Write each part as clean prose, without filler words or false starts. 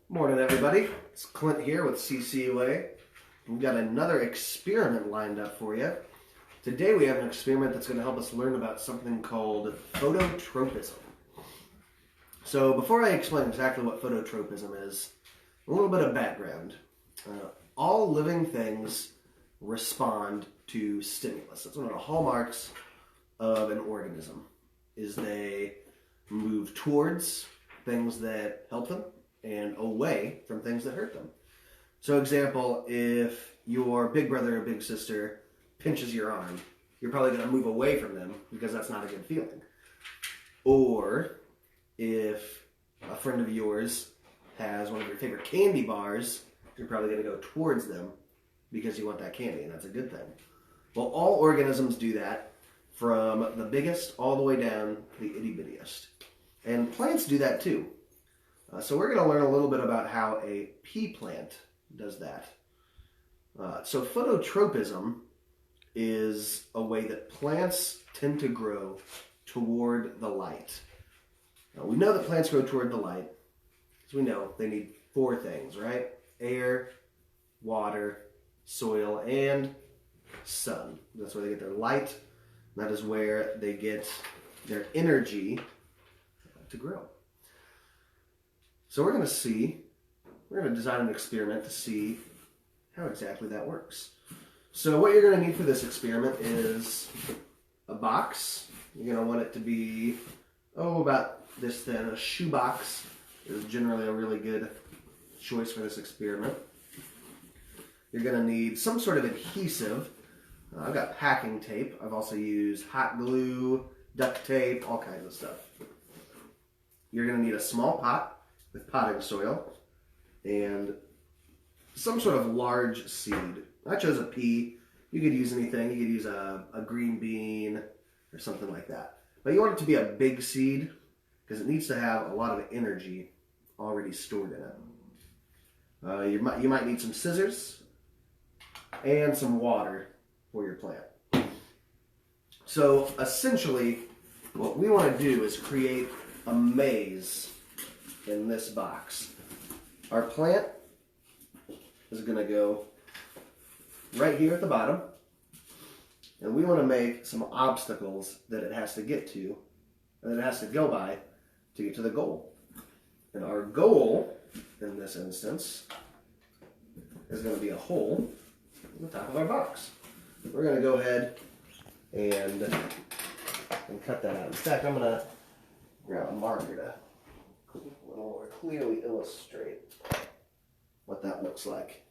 Morning, everybody. It's Clint here with CCUA. We've got another experiment lined up for you. Today we have an experiment that's going to help us learn about something called phototropism. So before I explain exactly what phototropism is, a little bit of background. All living things respond to stimulus. That's one of the hallmarks of an organism, is they move towards things that help them and away from things that hurt them. So example, if your big brother or big sister pinches your arm, you're probably going to move away from them because that's not a good feeling. Or if a friend of yours has one of your favorite candy bars, you're probably going to go towards them because you want that candy, and that's a good thing. Well, all organisms do that, from the biggest all the way down to the itty-bittiest. And plants do that too. So we're going to learn a little bit about how a pea plant does that. So phototropism is a way that plants tend to grow toward the light. Now, we know that plants grow toward the light because we know they need four things, right? Air, water, soil, and sun. That's where they get their light. That is where they get their energy to grow. So we're going to design an experiment to see how exactly that works. So what you're going to need for this experiment is a box. You're going to want it to be, about this thin. A shoebox is generally a really good choice for this experiment. You're going to need some sort of adhesive. I've got packing tape. I've also used hot glue, duct tape, all kinds of stuff. You're going to need a small pot with potting soil and some sort of large seed. I chose a pea. You could use anything. You could use a green bean or something like that. But you want it to be a big seed because it needs to have a lot of energy already stored in it. You might need some scissors and some water for your plant. So essentially, what we want to do is create a maze in this box. Our plant is going to go right here at the bottom, and we want to make some obstacles that it has to get to, and that it has to go by to get to the goal. And our goal in this instance is going to be a hole in the top of our box. We're going to go ahead and cut that out. In fact, I'm going to grab a marker to a little more clearly illustrate what that looks like.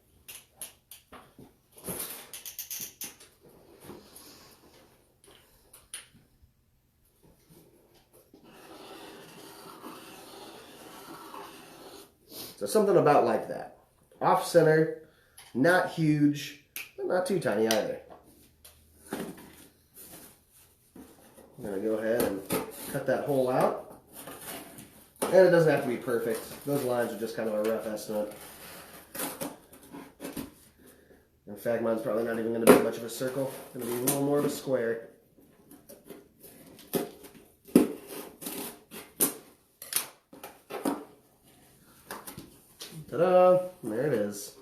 So something about like that. Off center, not huge, but not too tiny either. I'm going to go ahead and cut that hole out. And it doesn't have to be perfect. Those lines are just kind of a rough estimate. In fact, mine's probably not even going to be much of a circle. It's going to be a little more of a square. Ta-da! There it is.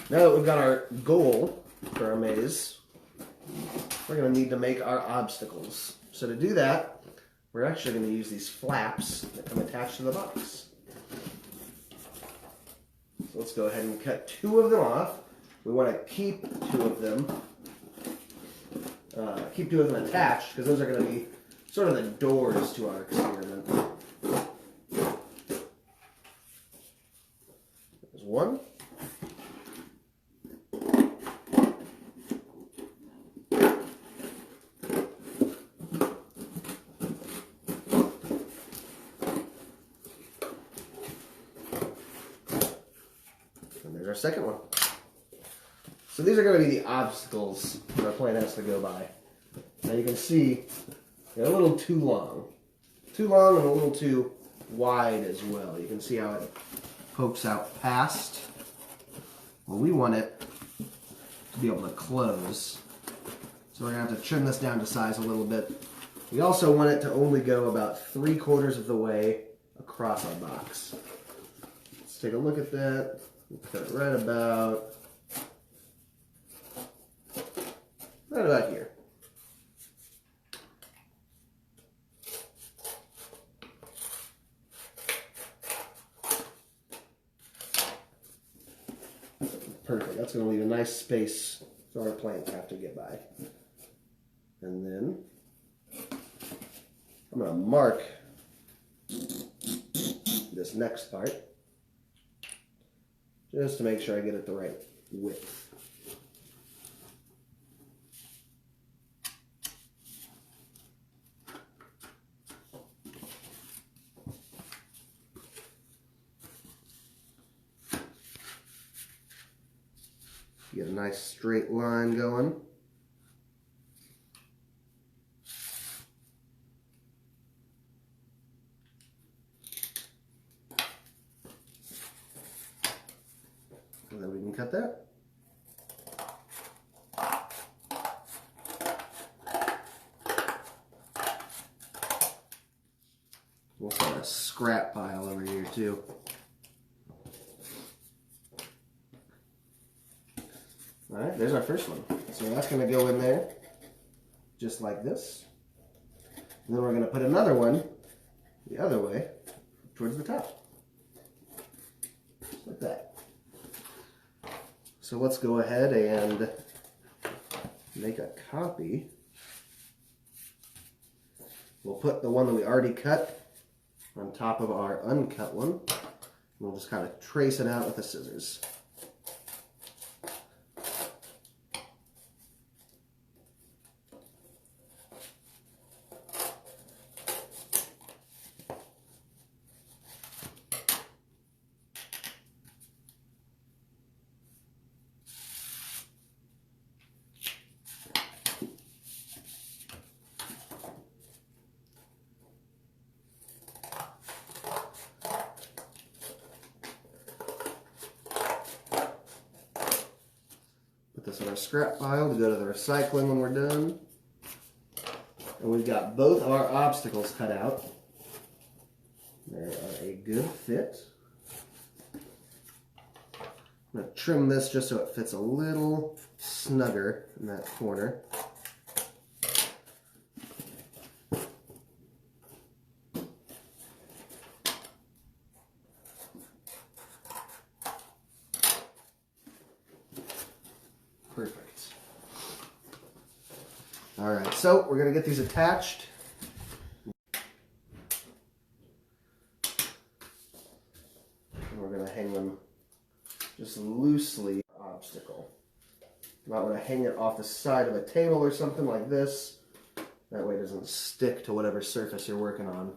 Now that we've got our goal for our maze, we're going to need to make our obstacles. So to do that, we're actually going to use these flaps that come attached to the box. So let's go ahead and cut two of them off. We want to keep two of them attached because those are going to be sort of the doors to our experiment. There's one. There's our second one. So these are going to be the obstacles that our plant has to go by. Now you can see they're a little too long. Too long and a little too wide as well. You can see how it pokes out past. Well, we want it to be able to close. So we're going to have to trim this down to size a little bit. We also want it to only go about 3/4 of the way across our box. Let's take a look at that. We'll cut it right about here. Perfect. That's going to leave a nice space so our plant have to get by. And then I'm going to mark this next part just to make sure I get it the right width. Get a nice straight line going. And then we can cut that. We'll put a scrap pile over here too. Alright, there's our first one. So that's going to go in there just like this. And then we're going to put another one the other way towards the top. Just like that. So let's go ahead and make a copy. We'll put the one that we already cut on top of our uncut one. And we'll just kind of trace it out with the scissors. Put this in our scrap pile to go to the recycling when we're done. And we've got both our obstacles cut out. They are a good fit. I'm going to trim this just so it fits a little snugger in that corner. Perfect. All right, so we're going to get these attached. And we're going to hang them just loosely obstacle. You might want to hang it off the side of a table or something like this. That way it doesn't stick to whatever surface you're working on.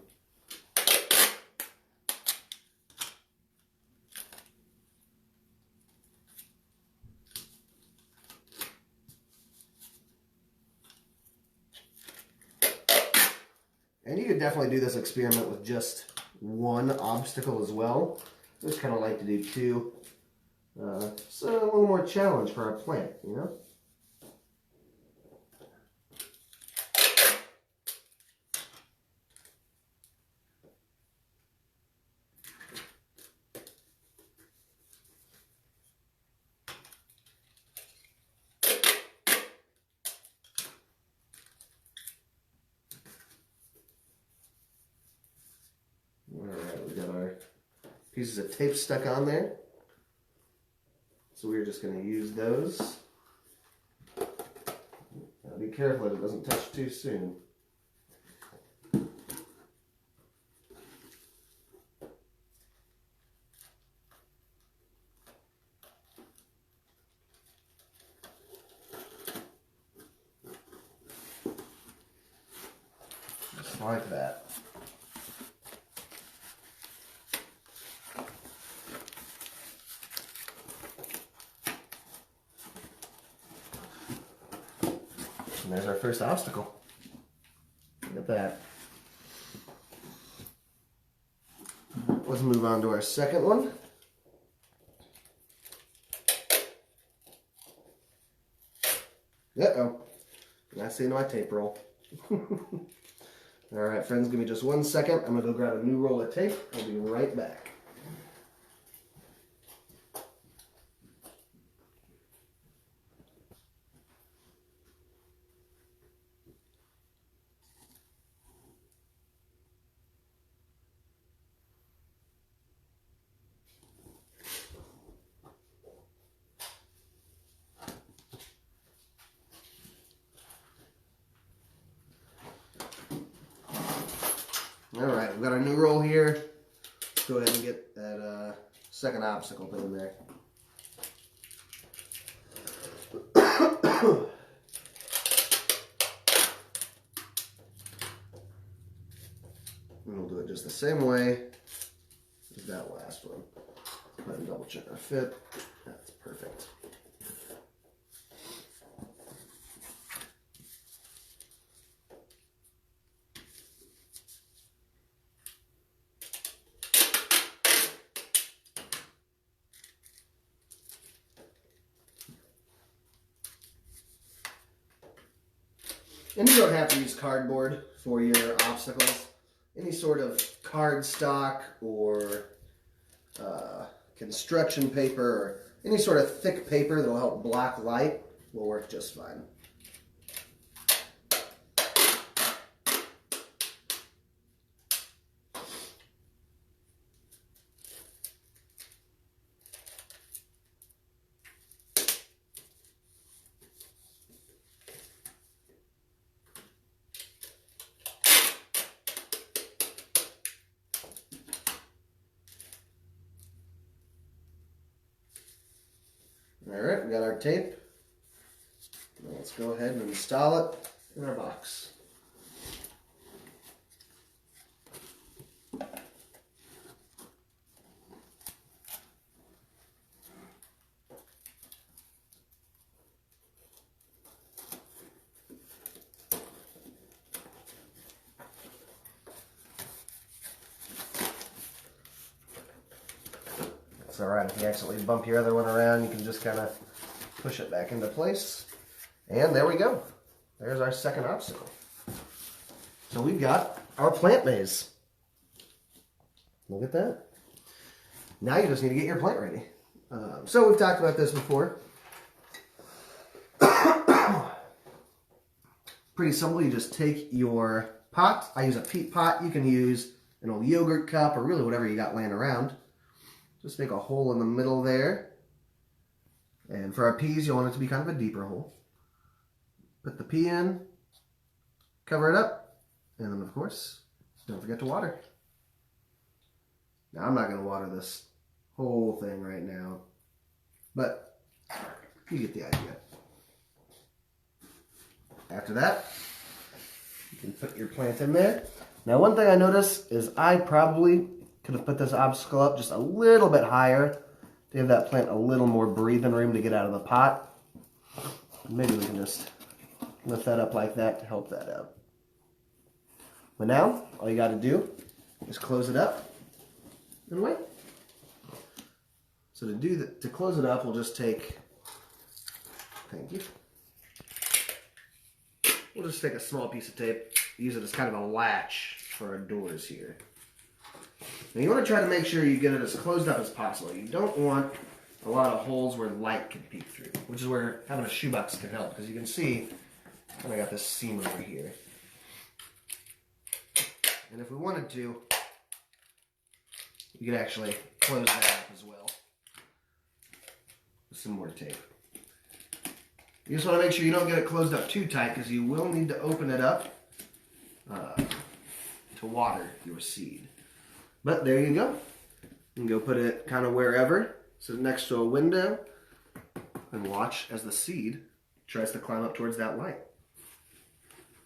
And you could definitely do this experiment with just one obstacle as well. I just kind of like to do two. So a little more challenge for our plant, you know? Alright, we got our pieces of tape stuck on there. So we're just going to use those. Now be careful that it doesn't touch too soon. Just like that. And there's our first obstacle. Look at that. Let's move on to our second one. Uh-oh. Not seeing my tape roll. All right, friends, give me just 1 second. I'm going to go grab a new roll of tape. I'll be right back. All right, we've got our new roll here. Let's go ahead and get that second obstacle put in there. And we'll do it just the same way as that last one. Go ahead and double check our fit. That's perfect. And you don't have to use cardboard for your obstacles. Any sort of cardstock or construction paper or any sort of thick paper that will help block light will work just fine. All right, we got our tape. Now let's go ahead and install it in our box. It's all right if you accidentally bump your other one around, you can just kind of push it back into place. And there we go. There's our second obstacle. So we've got our plant maze. Look at that. Now you just need to get your plant ready. So we've talked about this before. Pretty simple. You just take your pot. I use a peat pot. You can use an old yogurt cup or really whatever you got laying around. Just make a hole in the middle there. And for our peas, you want it to be kind of a deeper hole. Put the pea in, cover it up, and then of course, don't forget to water. Now I'm not going to water this whole thing right now, but you get the idea. After that, you can put your plant in there. Now one thing I noticed is I probably could have put this obstacle up just a little bit higher to give that plant a little more breathing room to get out of the pot. Maybe we can just lift that up like that to help that out. But now, all you got to do is close it up and wait. So to close it up, we'll just take, thank you. We'll just take a small piece of tape, use it as kind of a latch for our doors here. Now you want to try to make sure you get it as closed up as possible. You don't want a lot of holes where light can peek through, which is where having a shoebox can help, because you can see I got this seam over here. And if we wanted to, you could actually close that up as well with some more tape. You just want to make sure you don't get it closed up too tight, because you will need to open it up to water your seed. But there you go. You can go put it kind of wherever. So next to a window, and watch as the seed tries to climb up towards that light.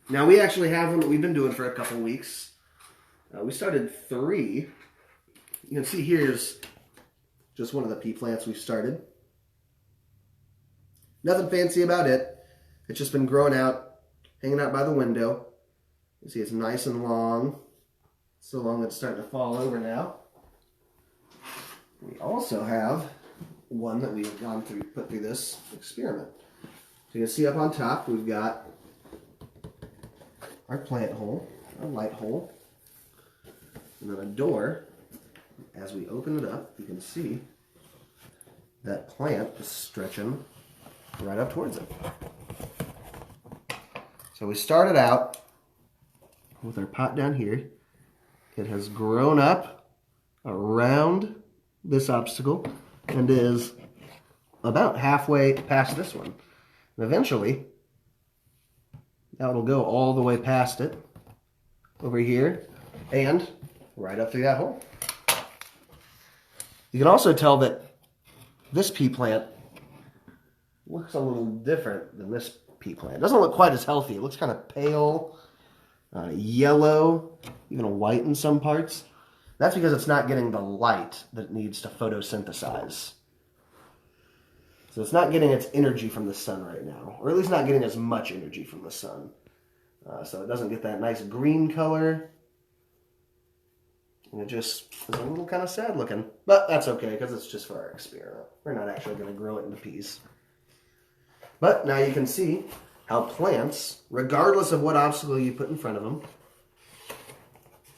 Now we actually have one that we've been doing for a couple weeks. We started 3. You can see here's just one of the pea plants we've started. Nothing fancy about it. It's just been growing out, hanging out by the window. You see it's nice and long. So long that it's starting to fall over now. We also have one that we've put through this experiment. So you can see up on top we've got our plant hole. a light hole, and then a door. As we open it up, you can see that plant is stretching right up towards it. So we started out with our pot down here. It has grown up around this obstacle and is about halfway past this one. And eventually, now it'll go all the way past it, over here, and right up through that hole. You can also tell that this pea plant looks a little different than this pea plant. It doesn't look quite as healthy. It looks kind of pale, yellow, even a white in some parts. That's because it's not getting the light that it needs to photosynthesize. So it's not getting its energy from the sun right now, or at least not getting as much energy from the sun. So it doesn't get that nice green color. And it just is a little kind of sad looking. But that's okay, because it's just for our experiment. We're not actually going to grow it into peas. But now you can see how plants, regardless of what obstacle you put in front of them,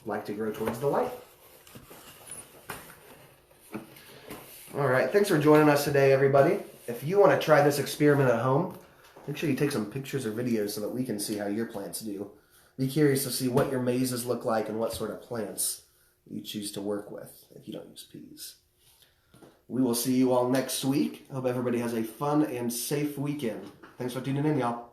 like to grow towards the light. All right, thanks for joining us today, everybody. If you want to try this experiment at home, make sure you take some pictures or videos so that we can see how your plants do. Be curious to see what your mazes look like and what sort of plants you choose to work with if you don't use peas. We will see you all next week. Hope everybody has a fun and safe weekend. Thanks for tuning in, y'all.